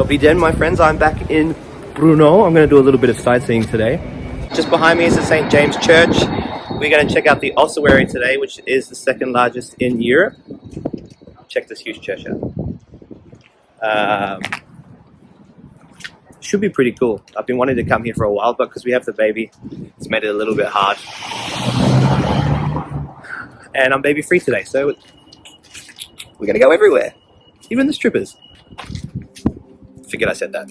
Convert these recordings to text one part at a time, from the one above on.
Dobry my friends. I'm back in Brno. I'm going to do a little bit of sightseeing today. Just behind me is the St. James Church. We're going to check out the ossuary today, which is the second largest in Europe. Check this huge church out. Should be pretty cool. I've been wanting to come here for a while, but because we have the baby, it's made it a little bit hard. And I'm baby free today, so we're going to go everywhere. Even the strippers. Forget I said that.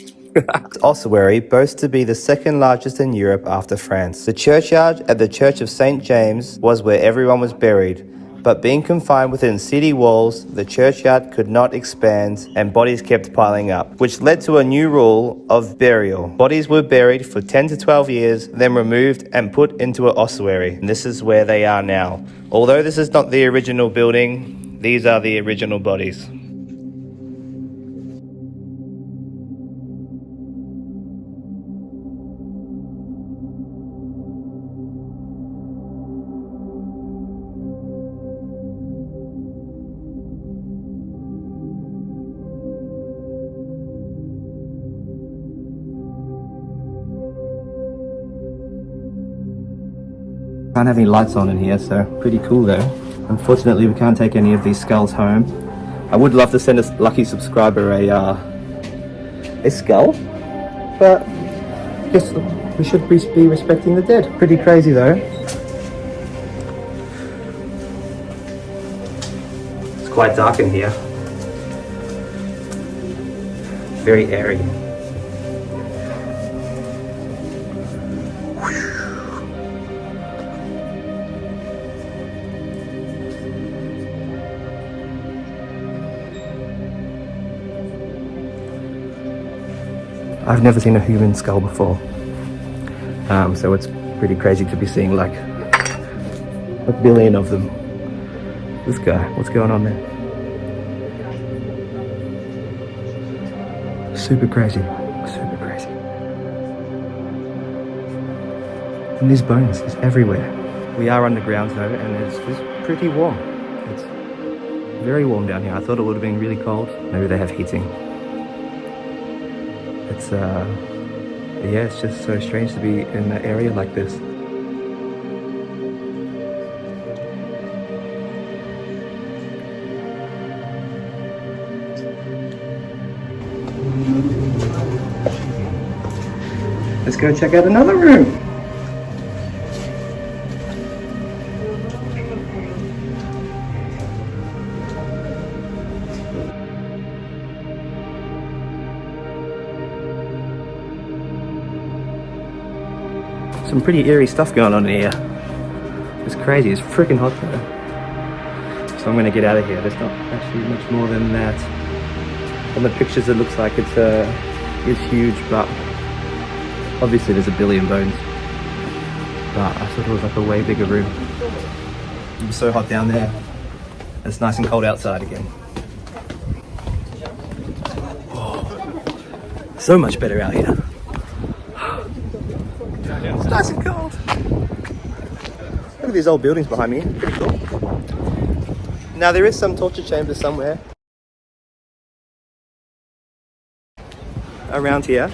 Ossuary boasts to be the second largest in Europe after France. The churchyard at the Church of St. James was where everyone was buried, but being confined within city walls, the churchyard could not expand and bodies kept piling up, which led to a new rule of burial. Bodies were buried for 10 to 12 years, then removed and put into an ossuary. And this is where they are now. Although this is not the original building, these are the original bodies. Can't have any lights on in here, so pretty cool though. Unfortunately, we can't take any of these skulls home. I would love to send a lucky subscriber a skull, but I guess we should be respecting the dead. Pretty crazy though. It's quite dark in here. Very airy. I've never seen a human skull before, so it's pretty crazy to be seeing like a billion of them. This guy, what's going on there? Super crazy, super crazy. And these bones is everywhere. We are underground though, and it's pretty warm. It's very warm down here. I thought it would have been really cold. Maybe they have heating. It's yeah, it's just so strange to be in an area like this. Let's go check out another room. Some pretty eerie stuff going on in here. It's crazy, it's freaking hot though. So I'm gonna get out of here. There's not actually much more than that. On the pictures it looks like it's huge, but obviously there's a billion bones. But I thought it was like a way bigger room. It was so hot down there. It's nice and cold outside again. Oh, so much better out here. It's nice and cold. Look at these old buildings behind me. Pretty cool. Now there is some torture chambers somewhere around here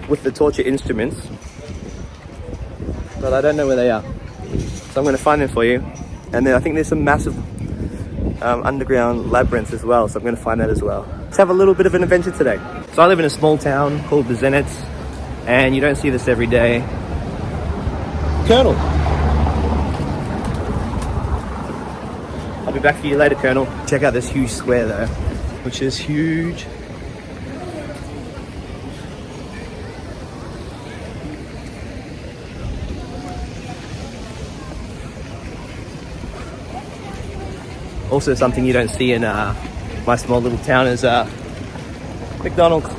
with the torture instruments, but I don't know where they are. So I'm going to find them for you. And then I think there's some massive underground labyrinths as well, so I'm going to find that as well. Let's have a little bit of an adventure today. So I live in a small town called Brno, and you don't see this every day. Colonel! I'll be back for you later, Colonel. Check out this huge square though, which is huge. Also something you don't see in my small little town is McDonald's.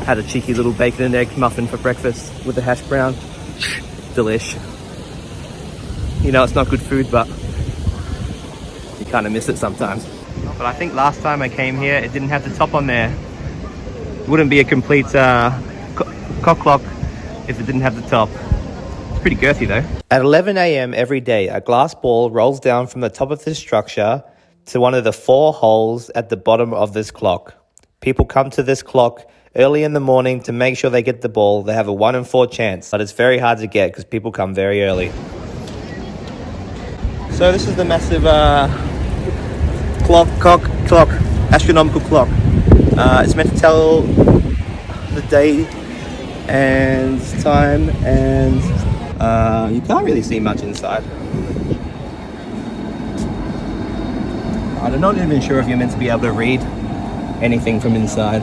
Had a cheeky little bacon and egg muffin for breakfast with a hash brown. Delish. You know, it's not good food, but you kind of miss it sometimes. But I think last time I came here, it didn't have the top on there. It wouldn't be a complete cock clock if it didn't have the top. It's pretty girthy though. At 11 a.m. every day, a glass ball rolls down from the top of this structure to one of the 4 holes at the bottom of this clock. People come to this clock early in the morning to make sure they get the ball. They have a 1 in 4 chance, but it's very hard to get because people come very early. So this is the massive clock, astronomical clock. It's meant to tell the day and time, and you can't really see much inside. I'm not even sure if you're meant to be able to read anything from inside.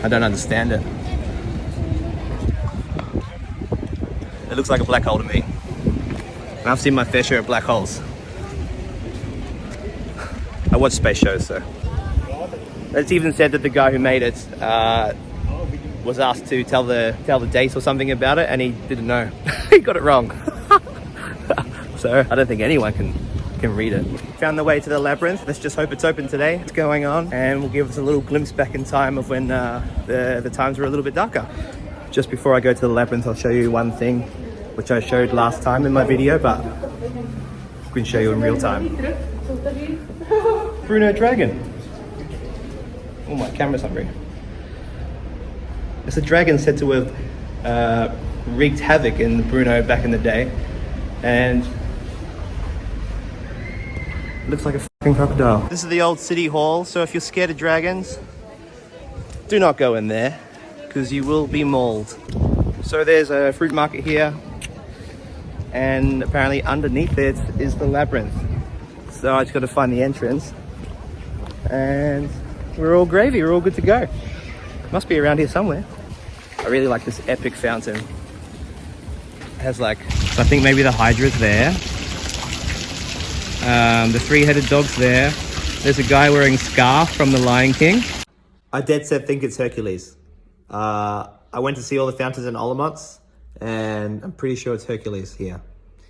I don't understand it. It looks like a black hole to me. And I've seen my fair share of black holes. I watch space shows, so. It's even said that the guy who made it was asked to tell the date or something about it, and he didn't know. He got it wrong. So I don't think anyone can read it. Found the way to the Labyrinth. Let's just hope it's open today. What's going on, and will give us a little glimpse back in time of when the times were a little bit darker. Just before I go to the Labyrinth, I'll show you one thing which I showed last time in my video, but I can show you in real time. Brno dragon. Oh, my camera's hungry. It's a dragon said to have wreaked havoc in Brno back in the day, and looks like a fucking crocodile. This is the old city hall, so if you're scared of dragons, do not go in there, because you will be mauled. So there's a fruit market here, and apparently underneath it is the Labyrinth. So I just got to find the entrance, and we're all gravy, we're all good to go. Must be around here somewhere. I really like this epic fountain. It has like, I think maybe the Hydra's there. The three-headed dog's there. There's a guy wearing a scarf from The Lion King. I dead set think it's Hercules. I went to see all the fountains in Olomouc, and I'm pretty sure it's Hercules here.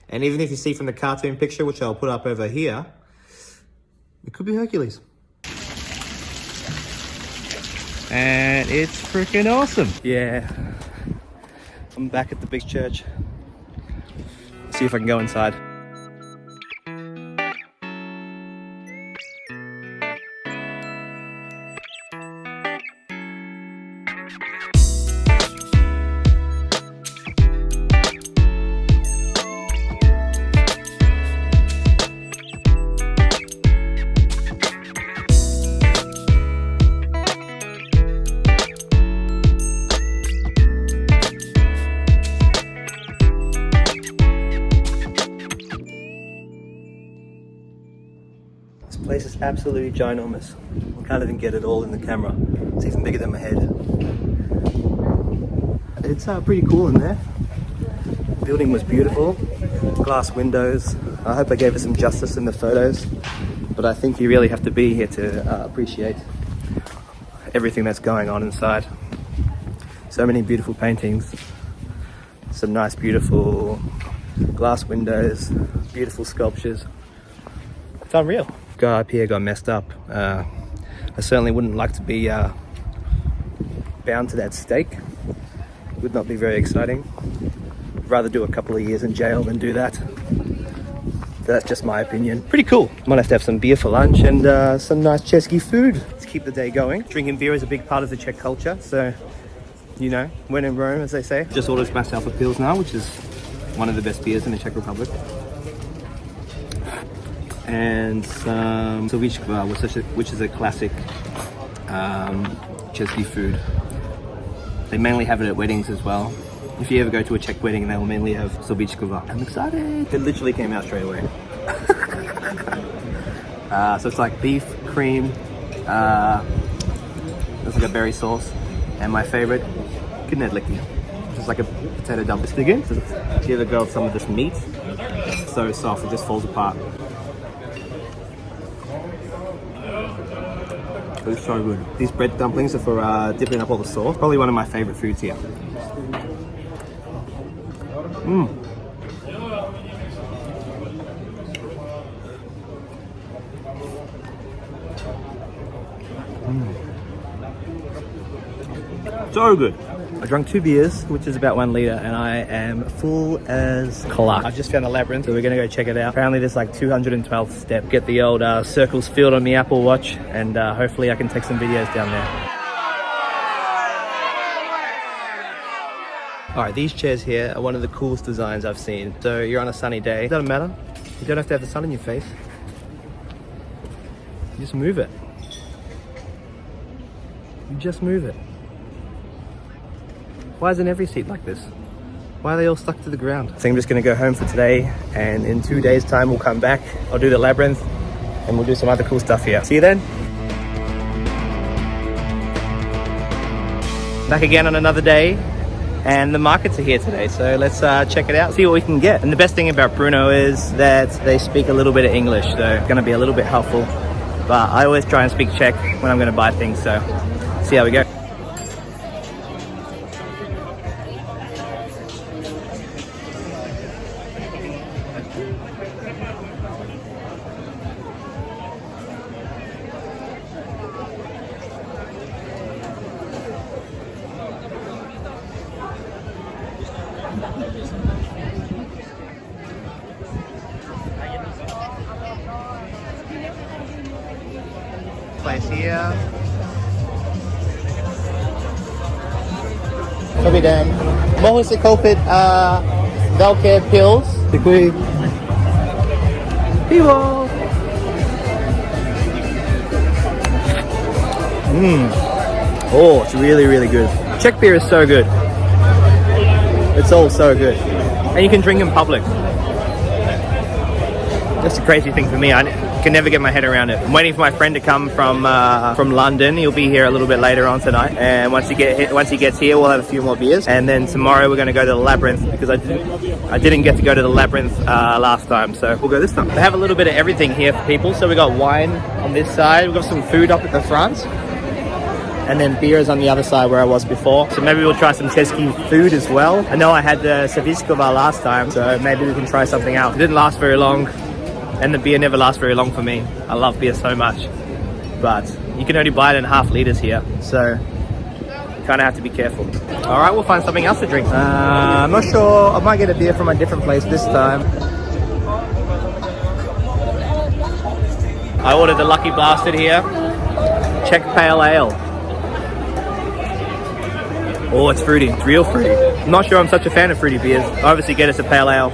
And even if you see from the cartoon picture, which I'll put up over here, it could be Hercules. And it's freaking awesome. Yeah. I'm back at the big church. See if I can go inside. This place is absolutely ginormous. I can't even get it all in the camera. It's even bigger than my head. It's pretty cool in there. The building was beautiful. Glass windows. I hope I gave it some justice in the photos. But I think you really have to be here to appreciate everything that's going on inside. So many beautiful paintings. Some nice, beautiful glass windows. Beautiful sculptures. It's unreal. Guy up here got messed up. I certainly wouldn't like to be bound to that stake. Would not be very exciting. I'd rather do a couple of years in jail than do that. But that's just my opinion. Pretty cool. Might have to have some beer for lunch and some nice Czesky food to keep the day going. Drinking beer is a big part of the Czech culture, so you know, when in Rome, as they say. Just ordered myself a Pilsner, which is one of the best beers in the Czech Republic. And some sovichka, which is a classic Czesky food. They mainly have it at weddings as well. If you ever go to a Czech wedding, they will mainly have sobichkova. I'm excited. It literally came out straight away. So it's like beef, cream, there's like a berry sauce, and my favorite, knedlíky, which is like a potato dumpling. Again, give the girl some of this meat. It's so soft, it just falls apart. It's so good. These bread dumplings are for dipping up all the sauce. Probably one of my favorite foods here. So good. I drank 2 beers, which is about 1 liter, and I am full as clock. I've just found the Labyrinth, so we're gonna go check it out. Apparently there's like 212th step. Get the old circles filled on the Apple Watch, and hopefully I can take some videos down there. Alright, these chairs here are one of the coolest designs I've seen. So you're on a sunny day, it doesn't matter. You don't have to have the sun in your face. You just move it. You just move it. Why isn't every seat like this? Why are they all stuck to the ground? I think I'm just gonna go home for today, and in 2 days time we'll come back. I'll do the Labyrinth and we'll do some other cool stuff here. See you then. Back again on another day. And the markets are here today, so let's check it out, see what we can get. And the best thing about Brno is that they speak a little bit of English, so it's gonna be a little bit helpful. But I always try and speak Czech when I'm gonna buy things, so see how we go. Place here. Dobrý den. Mohu si koupit velké pills? Děkuji. Pivo. Oh, it's really, really good. Czech beer is so good. It's all so good. And you can drink in public. That's a crazy thing for me. I can never get my head around it. I'm waiting for my friend to come from London. He'll be here a little bit later on tonight. And once he gets here, we'll have a few more beers. And then tomorrow we're going to go to the Labyrinth, because I didn't get to go to the Labyrinth last time, so we'll go this time. They have a little bit of everything here for people. So we got wine on this side. We've got some food up at the front. And then beers on the other side where I was before. So maybe we'll try some česky food as well. I know I had the Saviskova last time, so maybe we can try something else. It didn't last very long, and the beer never lasts very long for me. I love beer so much, but you can only buy it in half liters here, so you kind of have to be careful. All right, we'll find something else to drink. I'm not sure. I might get a beer from a different place this time. I ordered the Lucky Bastard here. Czech Pale Ale. Oh, it's fruity. It's real fruity. I'm not sure I'm such a fan of fruity beers. I obviously get it's a pale ale.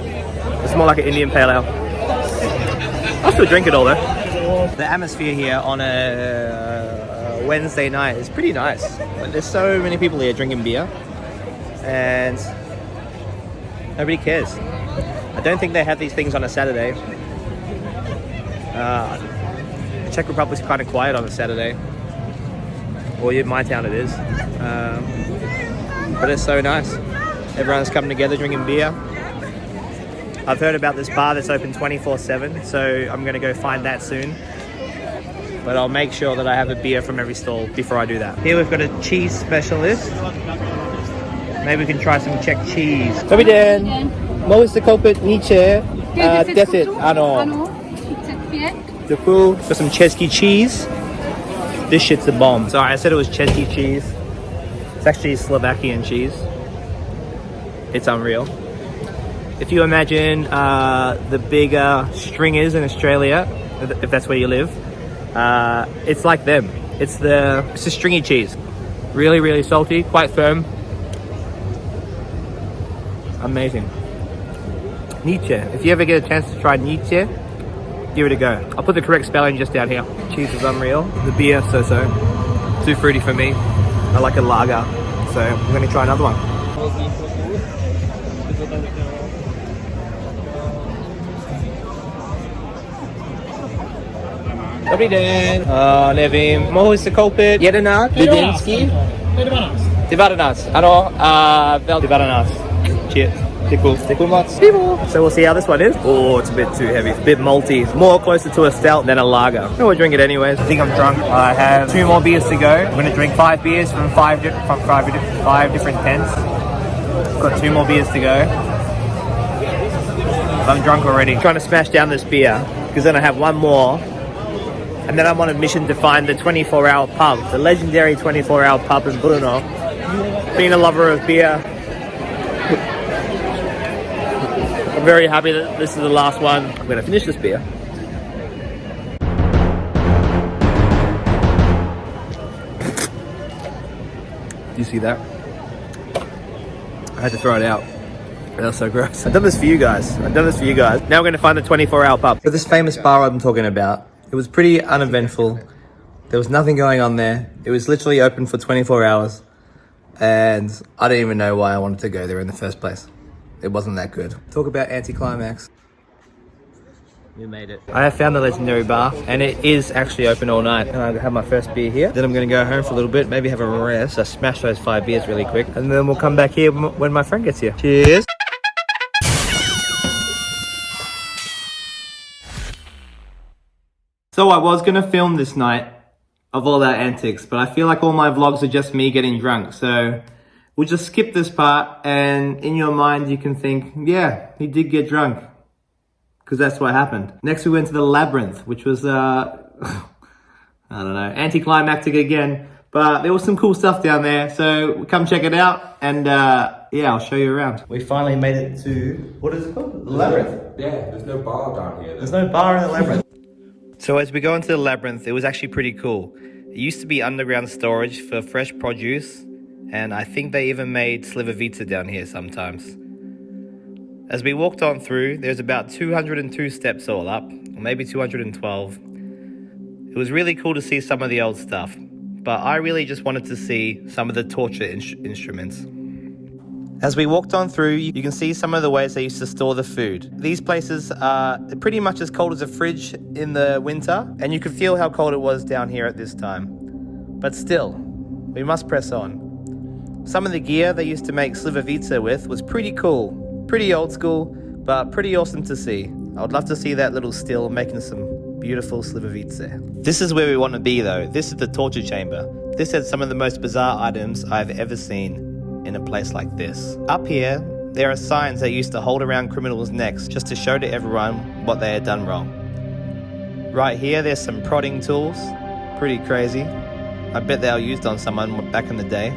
It's more like an Indian pale ale. I'll still drink it all though. The atmosphere here on a Wednesday night is pretty nice. There's so many people here drinking beer, and nobody cares. I don't think they have these things on a Saturday. The Czech Republic's kind of quiet on a Saturday. Or in my town it is. But it's so nice. Everyone's coming together drinking beer. I've heard about this bar that's open 24/7, so I'm gonna go find that soon. But I'll make sure that I have a beer from every stall before I do that. Here we've got a cheese specialist. Maybe we can try some Czech cheese. Dobrý den. Mohu si koupit Nietzsche 10, ano. 35. Děkuju. Got some česky cheese. This shit's a bomb. Sorry, I said it was česky cheese. It's actually Slovakian cheese. It's unreal. If you imagine the bigger stringers in Australia, if that's where you live, it's like them. It's a stringy cheese. Really, really salty, quite firm. Amazing. Nietzsche. If you ever get a chance to try Nietzsche, give it a go. I'll put the correct spelling just down here. Cheese is unreal. The beer, so-so. Too fruity for me. I like a lager, so I'm gonna try another one. Dobrý den. Nevím. Mohu si koupit 11? Vidinský? 12. Ano, 12. Cheers. Děkuju moc. So we'll see how this one is. Oh, it's a bit too heavy. It's a bit malty. It's more closer to a stout than a lager. We'll drink it anyways. I think I'm drunk. I have 2 more beers to go. I'm going to drink 5 beers from five different tents. Got 2 more beers to go. I'm drunk already. I'm trying to smash down this beer, because then I have 1 more. And then I'm on a mission to find the 24-hour pub, the legendary 24-hour pub in Brno. being a lover of beer, I'm very happy that this is the last one. I'm gonna finish this beer. You see that? I had to throw it out. That was so gross. I've done this for you guys. Now we're gonna find the 24-hour pub. So this famous bar I'm talking about, it was pretty uneventful. There was nothing going on there. It was literally open for 24 hours. And I don't even know why I wanted to go there in the first place. It wasn't that good. Talk about anticlimax. We made it. I have found the legendary bar, and it is actually open all night. And I have my first beer here. Then I'm gonna go home for a little bit, maybe have a rest. I smash those 5 beers really quick, and then we'll come back here when my friend gets here. Cheers. So I was gonna film this night of all our antics, but I feel like all my vlogs are just me getting drunk. So we'll just skip this part, and in your mind you can think, yeah, he did get drunk. Because that's what happened. Next we went to the Labyrinth, which was, I don't know, anticlimactic again. But there was some cool stuff down there, so come check it out, and yeah, I'll show you around. We finally made it to, what is it called? The Labyrinth? Yeah, there's no bar down here. There's no bar in the Labyrinth. So as we go into the Labyrinth, it was actually pretty cool. It used to be underground storage for fresh produce, and I think they even made slivovitsa down here sometimes. As we walked on through, there's about 202 steps all up, or maybe 212. It was really cool to see some of the old stuff, but I really just wanted to see some of the torture instruments. As we walked on through, you can see some of the ways they used to store the food. These places are pretty much as cold as a fridge in the winter, and you could feel how cold it was down here at this time. But still, we must press on. Some of the gear they used to make slivovitsa with was pretty cool. Pretty old school, but pretty awesome to see. I would love to see that little still making some beautiful slivovitsa. This is where we want to be though. This is the torture chamber. This has some of the most bizarre items I've ever seen in a place like this. Up here, there are signs they used to hold around criminals' necks just to show to everyone what they had done wrong. Right here, there's some prodding tools. Pretty crazy. I bet they were used on someone back in the day.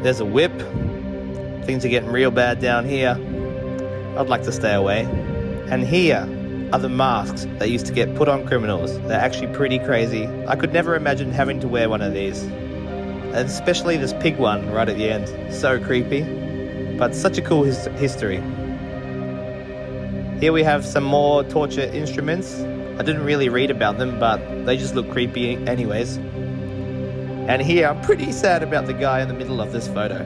There's a whip. Things are getting real bad down here. I'd like to stay away. And here are the masks that used to get put on criminals. They're actually pretty crazy. I could never imagine having to wear one of these. And especially this pig one right at the end. So creepy. But such a cool history. Here we have some more torture instruments. I didn't really read about them, but they just look creepy anyways. And here, I'm pretty sad about the guy in the middle of this photo.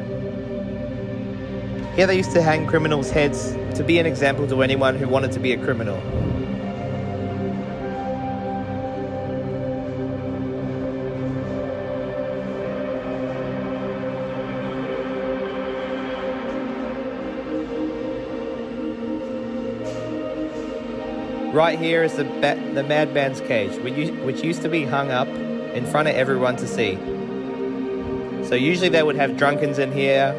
Here they used to hang criminals' heads to be an example to anyone who wanted to be a criminal. Right here is the madman's cage, which used to be hung up in front of everyone to see. So usually they would have drunkens in here,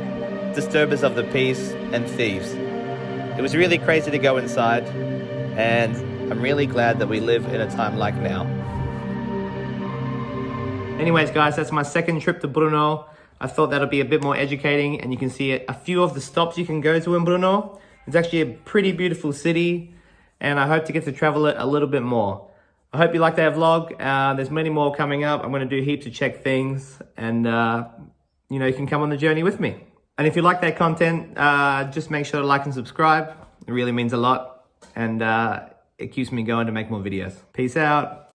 disturbers of the peace, and thieves. It was really crazy to go inside, and I'm really glad that we live in a time like now. Anyways guys, that's my second trip to Brno. I thought that'll be a bit more educating, and you can see a few of the stops you can go to in Brno. It's actually a pretty beautiful city, and I hope to get to travel it a little bit more. I hope you like that vlog. There's many more coming up. I'm going to do heaps to check things, and you know, you can come on the journey with me. And if you like that content, just make sure to like and subscribe. It really means a lot, and it keeps me going to make more videos. Peace out.